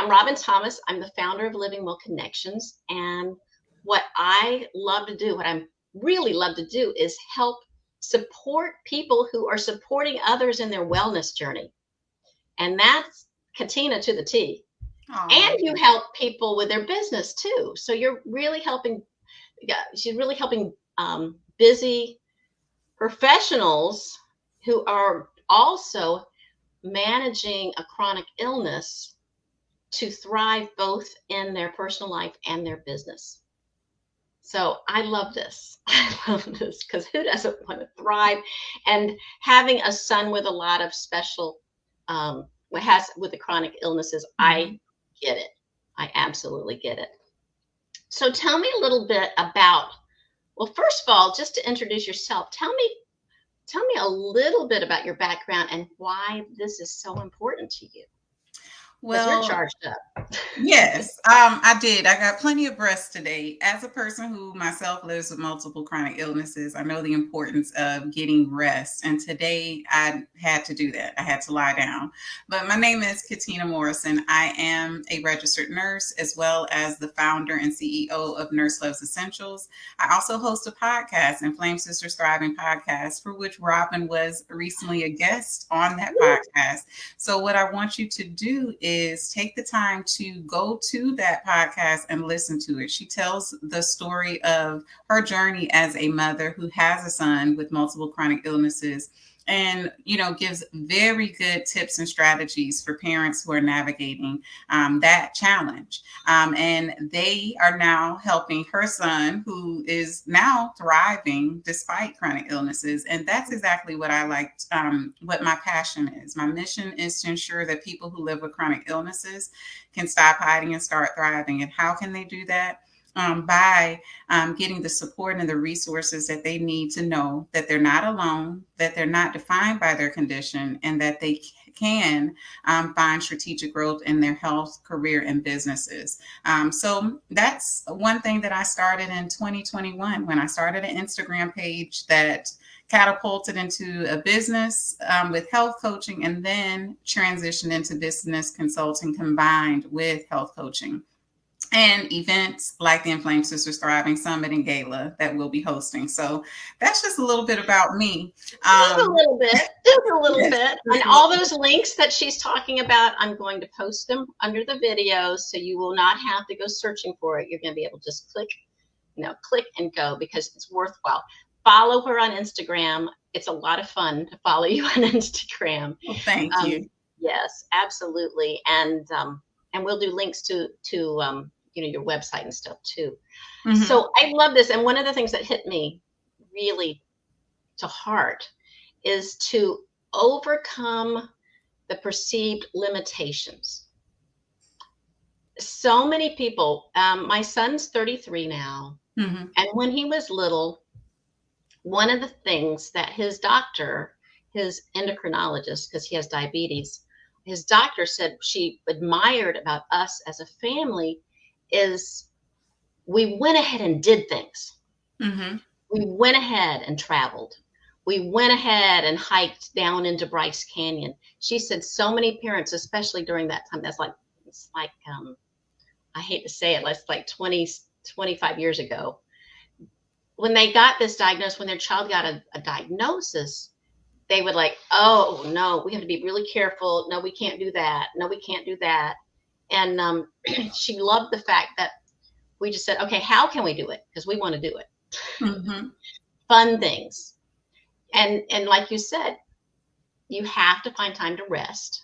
I'm Robin Thomas. I'm the founder of Living Well Connections. And what I love to do, what I really love to do is help support people who are supporting others in their wellness journey. And that's Catina to the T. And you help people with their business too. So you're really helping, she's really helping busy professionals who are also managing a chronic illness to thrive both in their personal life and their business. So I love this. I love this because who doesn't want to thrive? And having a son with a lot of special, with the chronic illnesses, I get it. I absolutely get it. So tell me a little bit about, well, first of all, just to introduce yourself, tell me a little bit about your background and why this is so important to you. Well, you're charged up. Yes, I did. I got plenty of rest today. As a person who myself lives with multiple chronic illnesses, I know the importance of getting rest. And today I had to do that. I had to lie down. But my name is Catina Morrison. I am a registered nurse as well as the founder and CEO of Nurse Loves Essentials. I also host a podcast, Inflamed Sisters Thriving Podcast, for which Robin was recently a guest on that podcast. So what I want you to do is take the time to go to that podcast and listen to it. She tells the story of her journey as a mother who has a son with multiple chronic illnesses and, gives very good tips and strategies for parents who are navigating that challenge. And they are now helping her son, who is now thriving despite chronic illnesses. And that's exactly what I liked, what my passion is. My mission is to ensure that people who live with chronic illnesses can stop hiding and start thriving. And how can they do that? By getting the support and the resources that they need to know that they're not alone, that they're not defined by their condition, and that they can find strategic growth in their health, career, and businesses. So that's one thing that I started in 2021 when I started an Instagram page that catapulted into a business with health coaching and then transitioned into business consulting combined with health coaching. And events like the Inflamed Sisters Thriving Summit and Gala that we'll be hosting. So that's just a little bit about me. Just a little bit. And all those links that she's talking about, I'm going to post them under the video. So you will not have to go searching for it. You're going to be able to just click and go because it's worthwhile. Follow her on Instagram. It's a lot of fun to follow you on Instagram. Well, thank you. Yes, absolutely. And we'll do links to your website and stuff too. So I love this. And one of the things that hit me really to heart is to overcome the perceived limitations. So many people, my son's 33 now. And when he was little, one of the things that his doctor, his endocrinologist, because he has diabetes, his doctor said she admired about us as a family is we went ahead and did things. We went ahead and traveled. We went ahead and hiked down into Bryce Canyon. She said so many parents, especially during that time, it's like, I hate to say it, it's like 25 years ago. When they got this diagnosis, when their child got a diagnosis, they would like, oh, no, we have to be really careful. No, we can't do that. No, we can't do that. And she loved the fact that we just said, okay, how can we do it? Because we want to do it. Fun things. And like you said, you have to find time to rest,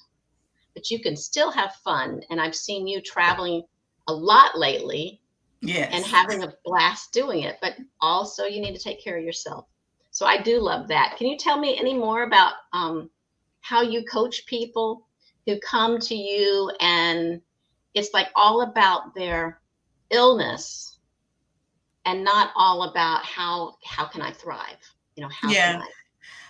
but you can still have fun. And I've seen you traveling a lot lately and having a blast doing it, but also you need to take care of yourself. So I do love that. Can you tell me any more about how you coach people who come to you and it's like all about their illness and not all about how can I thrive? How can I?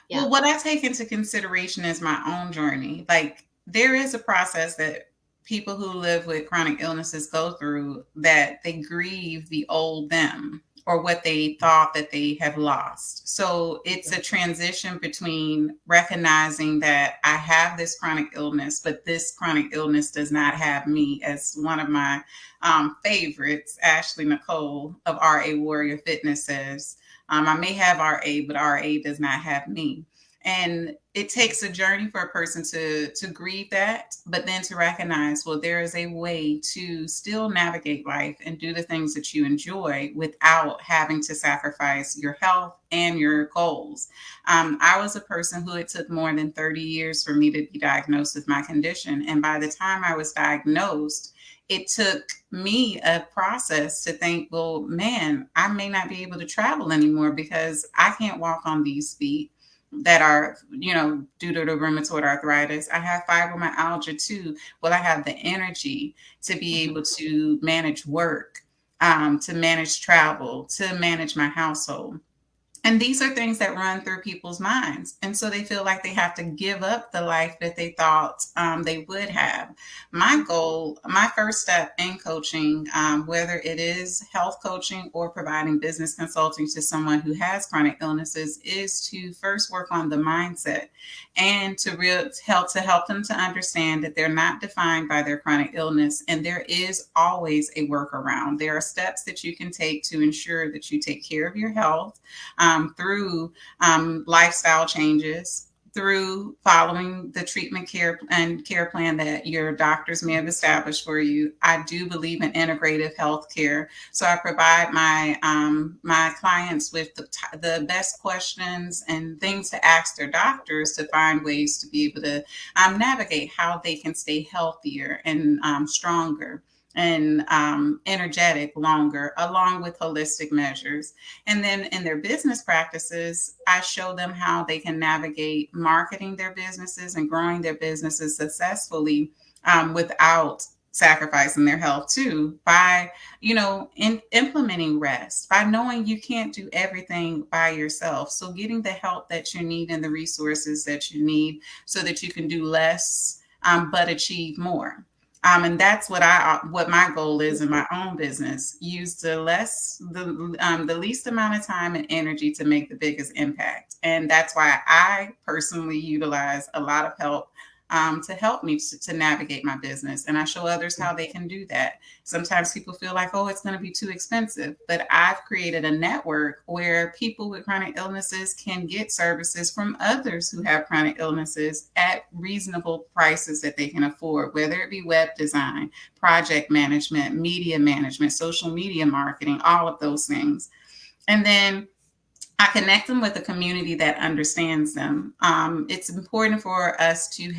Yeah. Well, what I take into consideration is my own journey. Like there is a process that people who live with chronic illnesses go through that they grieve the old them. or what they thought that they have lost. So it's a transition between recognizing that I have this chronic illness, but this chronic illness does not have me. As one of my favorites, Ashley Nicole of 𝑅𝐴 Warrior Fitness says, I may have 𝑅𝐴, but 𝑅𝐴 does not have me. And it takes a journey for a person to grieve that, but then to recognize, well, there is a way to still navigate life and do the things that you enjoy without having to sacrifice your health and your goals. I was a person who it took more than 30 years for me to be diagnosed with my condition. And by the time I was diagnosed, it took me a process to think, well, man, I may not be able to travel anymore because I can't walk on these feet that are, due to the rheumatoid arthritis. I have fibromyalgia too. Well, I have the energy to be able to manage work, to manage travel, to manage my household. And these are things that run through people's minds. And so they feel like they have to give up the life that they thought they would have. My goal, my first step in coaching, whether it is health coaching or providing business consulting to someone who has chronic illnesses, is to first work on the mindset and to help them to understand that they're not defined by their chronic illness. And there is always a workaround. There are steps that you can take to ensure that you take care of your health, through lifestyle changes, through following the treatment care plan that your doctors may have established for you. I do believe in integrative health care. So I provide my clients with the best questions and things to ask their doctors to find ways to be able to navigate how they can stay healthier and stronger and energetic longer, along with holistic measures. And then in their business practices, I show them how they can navigate marketing their businesses and growing their businesses successfully without sacrificing their health too, by implementing rest, by knowing you can't do everything by yourself. So getting the help that you need and the resources that you need so that you can do less but achieve more. And that's what my goal is in my own business. Use the least amount of time and energy to make the biggest impact. And that's why I personally utilize a lot of help to help me to navigate my business. And I show others how they can do that. Sometimes people feel like, oh, it's going to be too expensive. But I've created a network where people with chronic illnesses can get services from others who have chronic illnesses at reasonable prices that they can afford, whether it be web design, project management, media management, social media marketing, all of those things. And then I connect them with a community that understands them. It's important for us to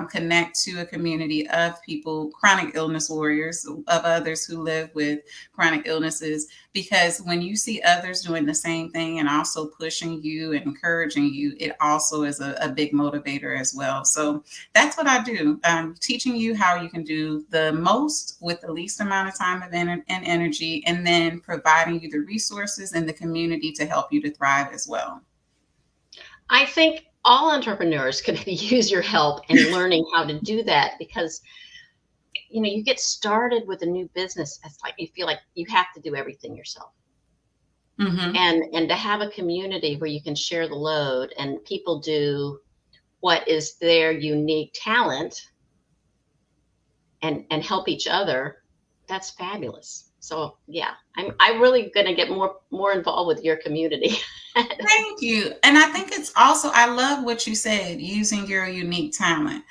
connect to a community of people, chronic illness warriors, of others who live with chronic illnesses, because when you see others doing the same thing and also pushing you and encouraging you, it also is a big motivator as well. So that's what I do, teaching you how you can do the most with the least amount of time and energy, and then providing you the resources and the community to help you to thrive as well. I think all entrepreneurs could use your help in learning how to do that, because you get started with a new business, it's like you feel like you have to do everything yourself. Mm-hmm. And to have a community where you can share the load and people do what is their unique talent and help each other, that's fabulous. So yeah, I'm really going to get more involved with your community. Thank you. And I think it's also, I love what you said, using your unique talent.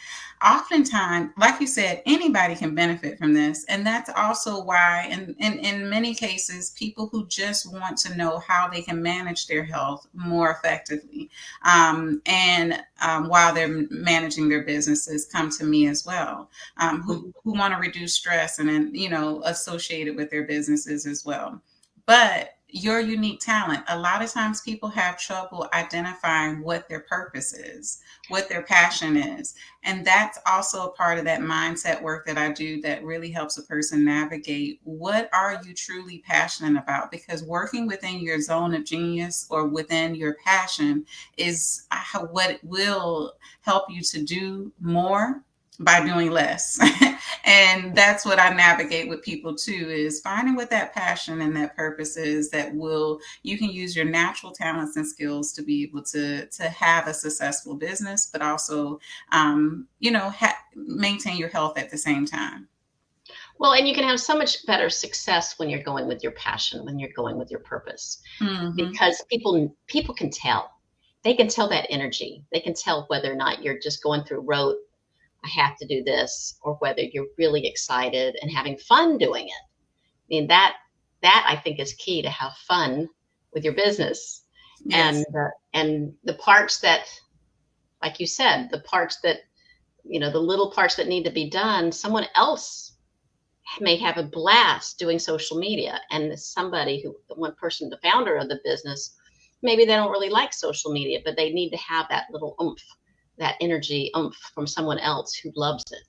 Oftentimes, like you said, anybody can benefit from this. And that's also why, in many cases, people who just want to know how they can manage their health more effectively, while they're managing their businesses, come to me as well, who want to reduce stress and then, associated with their businesses as well. But your unique talent, a lot of times people have trouble identifying what their purpose is, what their passion is. And that's also a part of that mindset work that I do that really helps a person navigate, what are you truly passionate about? Because working within your zone of genius or within your passion is what will help you to do more by doing less. And that's what I navigate with people too, is finding what that passion and that purpose is that you can use your natural talents and skills to be able to have a successful business, but also, maintain your health at the same time. Well, and you can have so much better success when you're going with your passion, when you're going with your purpose, because people can tell. They can tell that energy. They can tell whether or not you're just going through rote, I have to do this, or whether you're really excited and having fun doing it. I mean, that I think is key, to have fun with your business. Yes. And the parts that, like you said, the parts that, the little parts that need to be done, someone else may have a blast doing social media. And somebody one person, the founder of the business, maybe they don't really like social media, but they need to have that little oomph, that energy oomph from someone else who loves it.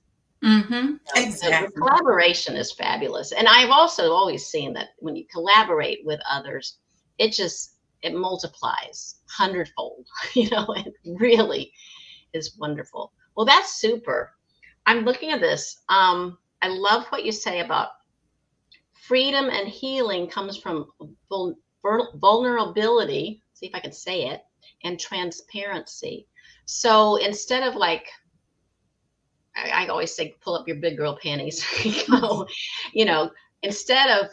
Exactly. The collaboration is fabulous. And I've also always seen that when you collaborate with others, it multiplies hundredfold. It really is wonderful. Well, that's super. I'm looking at this. I love what you say about freedom and healing comes from vulnerability. See if I can say it, and transparency. So instead of like, I always say, pull up your big girl panties. Instead of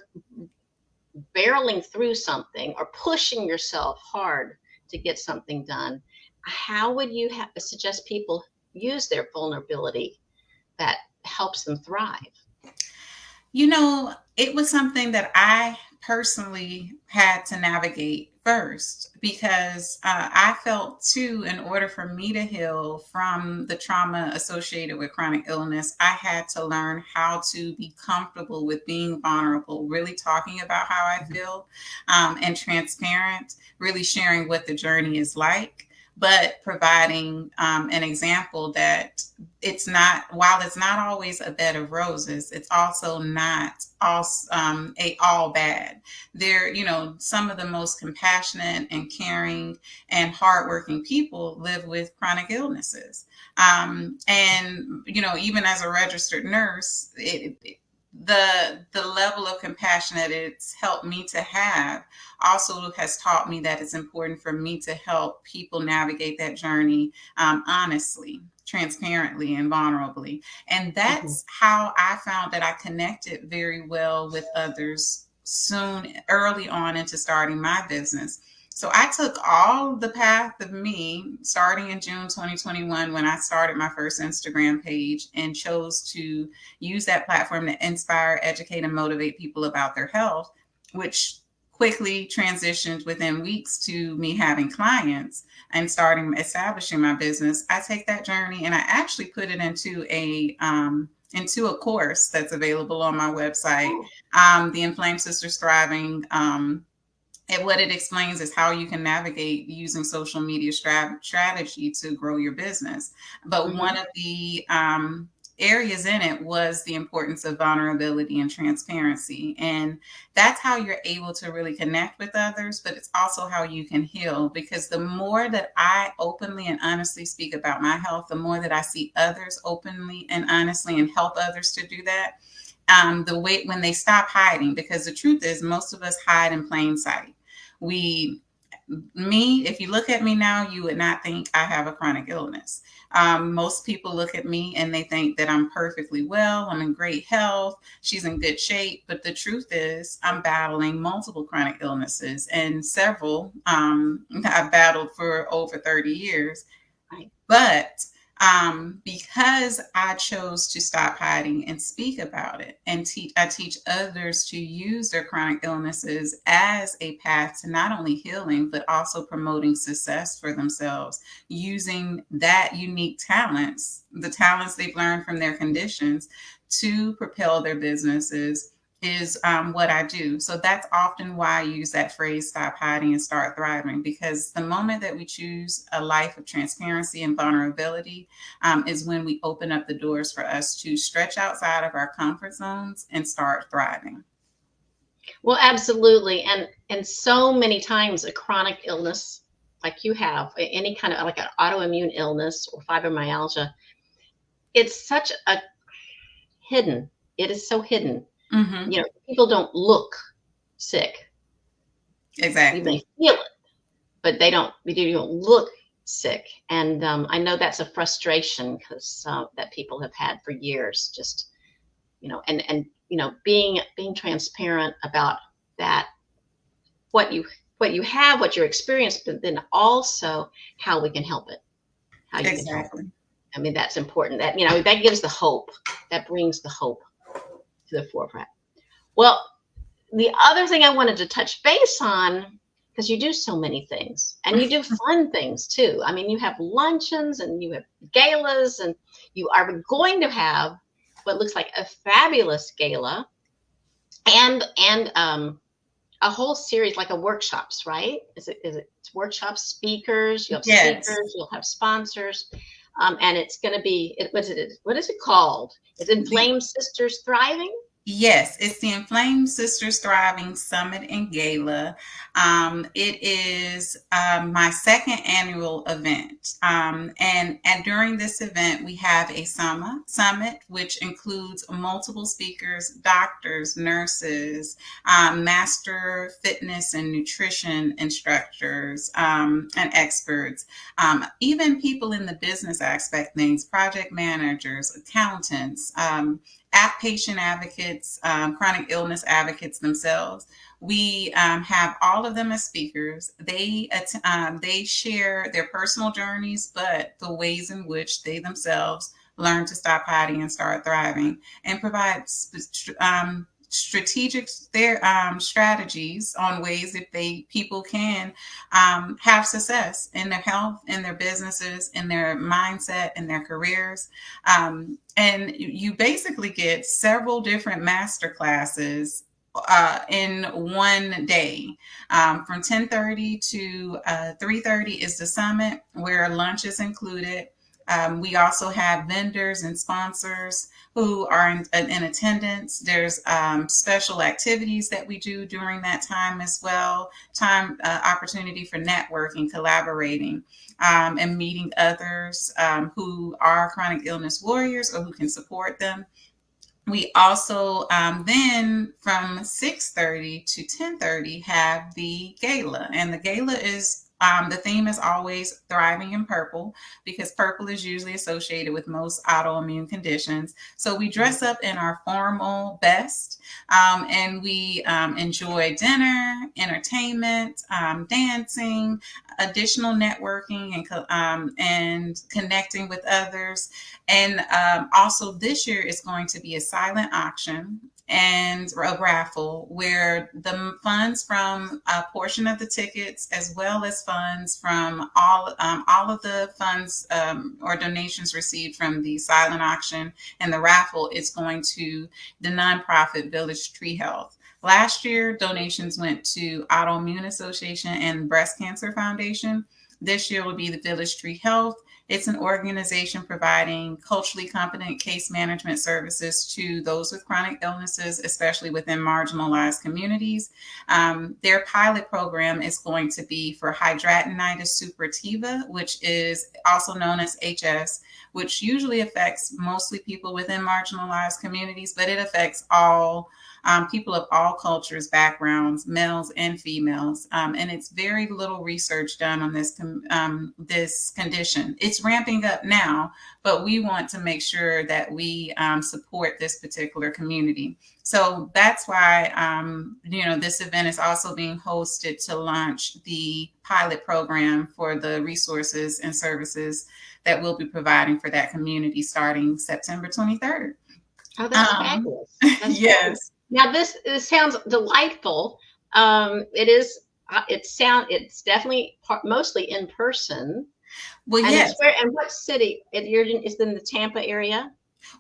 barreling through something or pushing yourself hard to get something done, how would you suggest people use their vulnerability that helps them thrive? It was something that I personally had to navigate first, because I felt too, in order for me to heal from the trauma associated with chronic illness, I had to learn how to be comfortable with being vulnerable, really talking about how I feel, and transparent, really sharing what the journey is like, but providing an example that while it's not always a bed of roses, it's also not all bad. Some of the most compassionate and caring and hardworking people live with chronic illnesses. And even as a registered nurse, the level of compassion that it's helped me to have also has taught me that it's important for me to help people navigate that journey honestly, transparently, and vulnerably. And that's how I found that I connected very well with others early on into starting my business. So I took all the path of me starting in June 2021, when I started my first Instagram page, and chose to use that platform to inspire, educate, and motivate people about their health, which quickly transitioned within weeks to me having clients and establishing my business. I take that journey and I actually put it into a course that's available on my website, the Inflamed Sisters Thriving. And what it explains is how you can navigate using social media strategy to grow your business. But one of the areas in it was the importance of vulnerability and transparency. And that's how you're able to really connect with others, but it's also how you can heal, because the more that I openly and honestly speak about my health, the more that I see others openly and honestly and help others to do that. When they stop hiding, because the truth is most of us hide in plain sight. If you look at me now, you would not think I have a chronic illness. Most people look at me and they think that I'm perfectly well, I'm in great health, she's in good shape. But the truth is I'm battling multiple chronic illnesses, and several I've battled for over 30 years. Right. But because I chose to stop hiding and speak about it, and I teach others to use their chronic illnesses as a path to not only healing, but also promoting success for themselves, using that unique talents, the talents they've learned from their conditions, to propel their businesses, is what I do. So that's often why I use that phrase, stop hiding and start thriving, because the moment that we choose a life of transparency and vulnerability is when we open up the doors for us to stretch outside of our comfort zones and start thriving. Well, absolutely. And so many times a chronic illness like you have, any kind of like an autoimmune illness or fibromyalgia, it's such a hidden. It is so hidden. You know, people don't look sick. Exactly. You may feel it, but you don't look sick. And I know that's a frustration because that people have had for years. Just, you know, and you know, being transparent about that, what you have, what your experience, but then also how we can help it. How you can help it. I mean, that's important. That, you know, that gives the hope. That brings the hope to the forefront. Well, the other thing I wanted to touch base on, because you do so many things and you do fun things too. I mean, you have luncheons and you have galas, and you are going to have what looks like a fabulous gala and a whole series like a workshops, right? Is it workshops, speakers? You'll have speakers, you'll have sponsors. And it's going to be, what is it called? Is Inflamed Sisters Thriving? Yes, it's the Inflamed Sisters Thriving Summit and Gala. It is my second annual event. And during this event, we have a summit, which includes multiple speakers, doctors, nurses, master fitness and nutrition instructors, and experts, even people in the business aspect things, project managers, accountants, patient advocates, chronic illness advocates themselves. We have all of them as speakers. They share their personal journeys, but the ways in which they themselves learn to stop hiding and start thriving, and provide strategic strategies on ways that people can have success in their health, in their businesses, in their mindset, in their careers. And you basically get several different master classes in one day. From 10:30 to 3:30 is the summit, where lunch is included. We also have vendors and sponsors who are in attendance. There's special activities that we do during that time as well. Opportunity for networking, collaborating, and meeting others who are chronic illness warriors or who can support them. We also then from 6:30 to 10:30 have the gala, and the gala is the theme is always thriving in purple, because purple is usually associated with most autoimmune conditions. So we dress up in our formal best, and we enjoy dinner, entertainment, dancing, additional networking, and connecting with others. And also this year is going to be a silent auction and a raffle, where the funds from a portion of the tickets, as well as funds from all of the funds or donations received from the silent auction and the raffle, is going to the nonprofit 𝐬𝐵𝒊𝒔𝒕 Health. Last year, donations went to Autoimmune Association and Breast Cancer Foundation. This year will be the 𝐬𝐵𝒊𝒔𝒕 Health. It's an organization providing culturally competent case management services to those with chronic illnesses, especially within marginalized communities. Their pilot program is going to be for hidradenitis suppurativa, which is also known as HS, which usually affects mostly people within marginalized communities, but it affects all people of all cultures, backgrounds, males and females. And it's very little research done on this condition. It's ramping up now, but we want to make sure that we support this particular community. So that's why, this event is also being hosted to launch the pilot program for the resources and services that we'll be providing for that community starting September 23rd. Oh, that's fabulous. That's yes. Fabulous. Now this sounds delightful. It's definitely mostly in person. Well, and yes. And what city? It's in the Tampa area?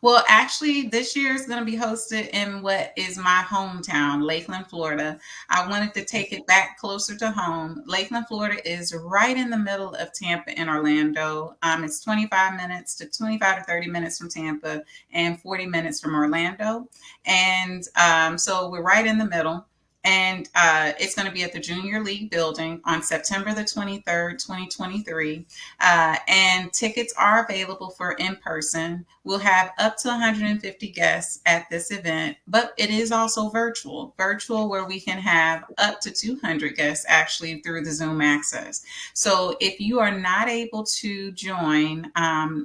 Well, actually, this year is going to be hosted in what is my hometown, Lakeland, Florida. I wanted to take it back closer to home. Lakeland, Florida is right in the middle of Tampa and Orlando. It's 25 to 30 minutes from Tampa and 40 minutes from Orlando. And so we're right in the middle. And it's going to be at the Junior League building on September the 23rd, 2023. And tickets are available for in person. We'll have up to 150 guests at this event, but it is also virtual where we can have up to 200 guests actually through the Zoom access. So if you are not able to join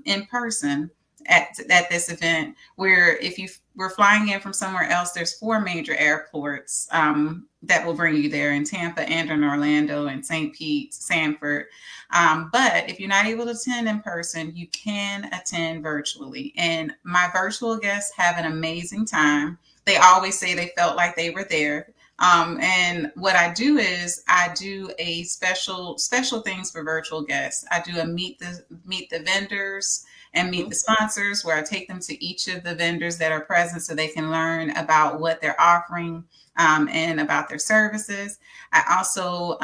in person, at this event, where if you were flying in from somewhere else, there's 4 major airports that will bring you there in Tampa and in Orlando and St. Pete, Sanford. But if you're not able to attend in person, you can attend virtually. And my virtual guests have an amazing time. They always say they felt like they were there. And what I do is I do a special things for virtual guests. I do a meet the vendors and meet the sponsors, where I take them to each of the vendors that are present so they can learn about what they're offering and about their services. I also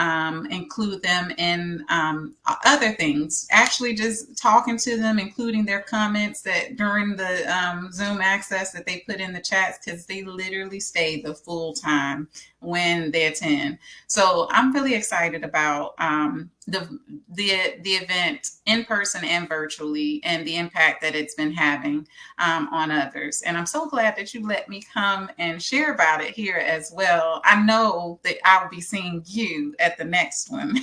include them in other things, actually just talking to them, including their comments that during the Zoom access that they put in the chats, because they literally stay the full time when they attend. So I'm really excited about the event in person and virtually, and the impact that it's been having on others. And I'm so glad that you let me come and share about it here as well. I know that I'll be seeing you at the next one.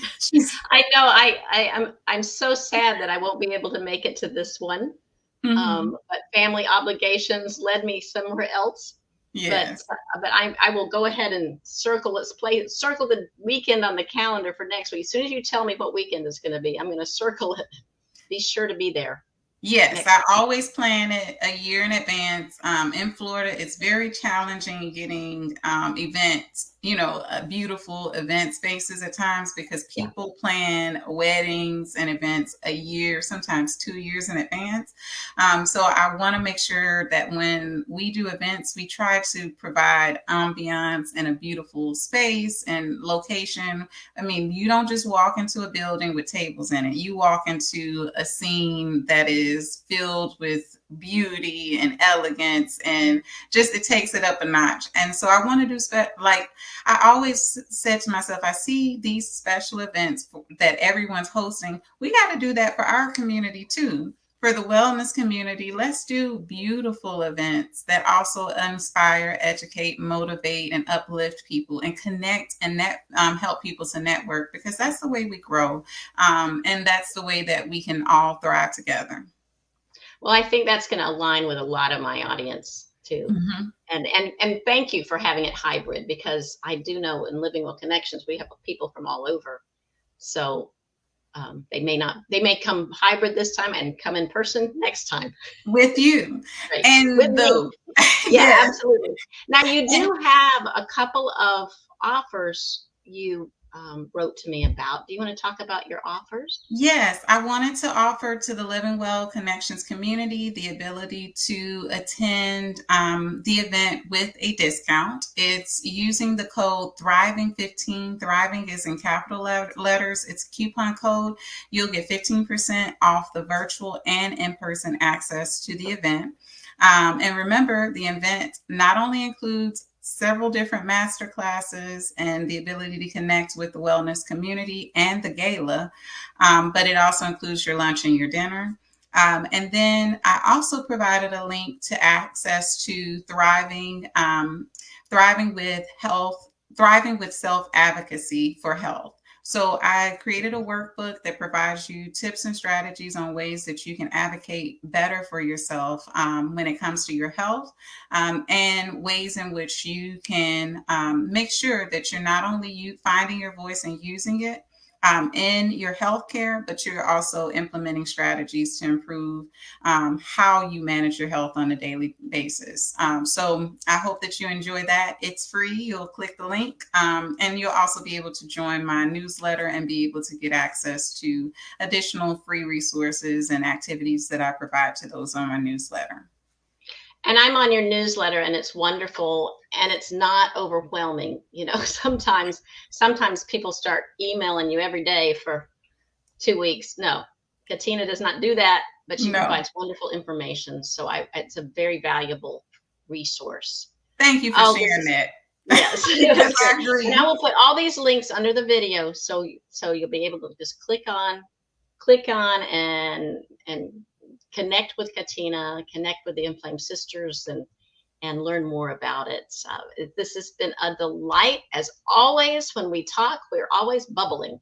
I know. I'm so sad that I won't be able to make it to this one. But family obligations led me somewhere else. Yes. But I will go ahead and circle the weekend on the calendar for next week. As soon as you tell me what weekend it's going to be, I'm going to circle it. Be sure to be there. Yes, I always plan it a year in advance. In Florida, it's very challenging getting events, beautiful event spaces at times, because people plan weddings and events a year, sometimes 2 years in advance. So I want to make sure that when we do events, we try to provide ambiance and a beautiful space and location. I mean, you don't just walk into a building with tables in it. You walk into a scene that is filled with beauty and elegance, and just it takes it up a notch. And so I want to do like I always said to myself, I see these special events that everyone's hosting. We got to do that for our community too. For the wellness community, let's do beautiful events that also inspire, educate, motivate, and uplift people, and connect and help people to network, because that's the way we grow. And that's the way that we can all thrive together. Well, I think that's going to align with a lot of my audience too. And thank you for having it hybrid, because I do know in Living Well Connections, we have people from all over. So they may come hybrid this time and come in person next time. With you. Right. And with me. Yeah, absolutely. Now you do have a couple of offers you wrote to me about. Do you want to talk about your offers? Yes, I wanted to offer to the Living Well Connections community the ability to attend the event with a discount. It's using the code Thriving15. Thriving is in capital letters. It's a coupon code. You'll get 15% off the virtual and in-person access to the event. And remember, the event not only includes several different master classes and the ability to connect with the wellness community and the gala, but it also includes your lunch and your dinner. And then I also provided a link to access to Thriving with self-advocacy for health. So I created a workbook that provides you tips and strategies on ways that you can advocate better for yourself when it comes to your health, and ways in which you can make sure that you're not only finding your voice and using it in your healthcare, but you're also implementing strategies to improve how you manage your health on a daily basis. So I hope that you enjoy that. It's free. You'll click the link, and you'll also be able to join my newsletter and be able to get access to additional free resources and activities that I provide to those on my newsletter. And I'm on your newsletter, and it's wonderful, and it's not overwhelming. Sometimes people start emailing you every day for 2 weeks. No, Catina does not do that, but she provides wonderful information. So it's a very valuable resource. Thank you for sharing that. Yes. Because I agree. And I will put all these links under the video, so you'll be able to just click on and connect with Catina, connect with the Inflamed Sisters, and learn more about it. So this has been a delight. As always, when we talk, we're always bubbling.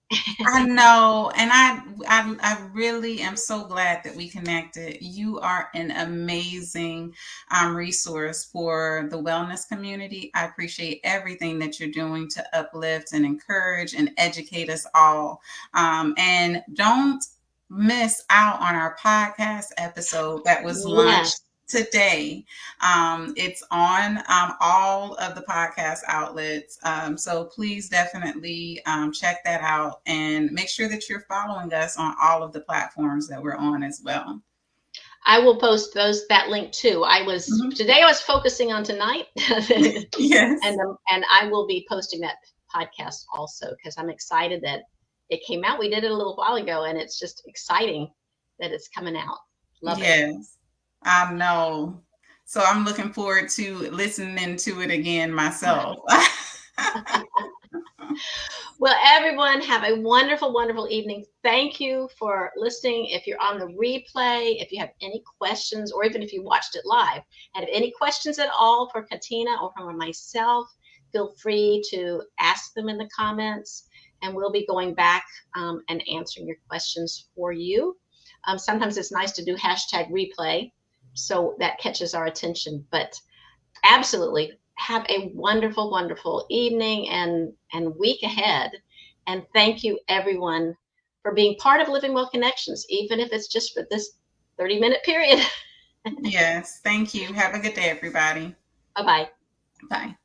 I know. And I really am so glad that we connected. You are an amazing resource for the wellness community. I appreciate everything that you're doing to uplift and encourage and educate us all. And don't miss out on our podcast episode that was launched today. It's on all of the podcast outlets. So please definitely check that out and make sure that you're following us on all of the platforms that we're on as well. I will post that link too. Today I was focusing on tonight. Yes. And I will be posting that podcast also, because I'm excited that it came out. We did it a little while ago, and it's just exciting that it's coming out. Love it. Yes, I know. So I'm looking forward to listening to it again myself. Well, everyone, have a wonderful, wonderful evening. Thank you for listening. If you're on the replay, if you have any questions, or even if you watched it live, and have any questions at all for Catina or for myself, feel free to ask them in the comments, and we'll be going back and answering your questions for you. Sometimes it's nice to do #replay, so that catches our attention. But absolutely, have a wonderful, wonderful evening and week ahead. And thank you, everyone, for being part of Living Well Connections, even if it's just for this 30-minute period. Yes, thank you. Have a good day, everybody. Bye-bye. Bye.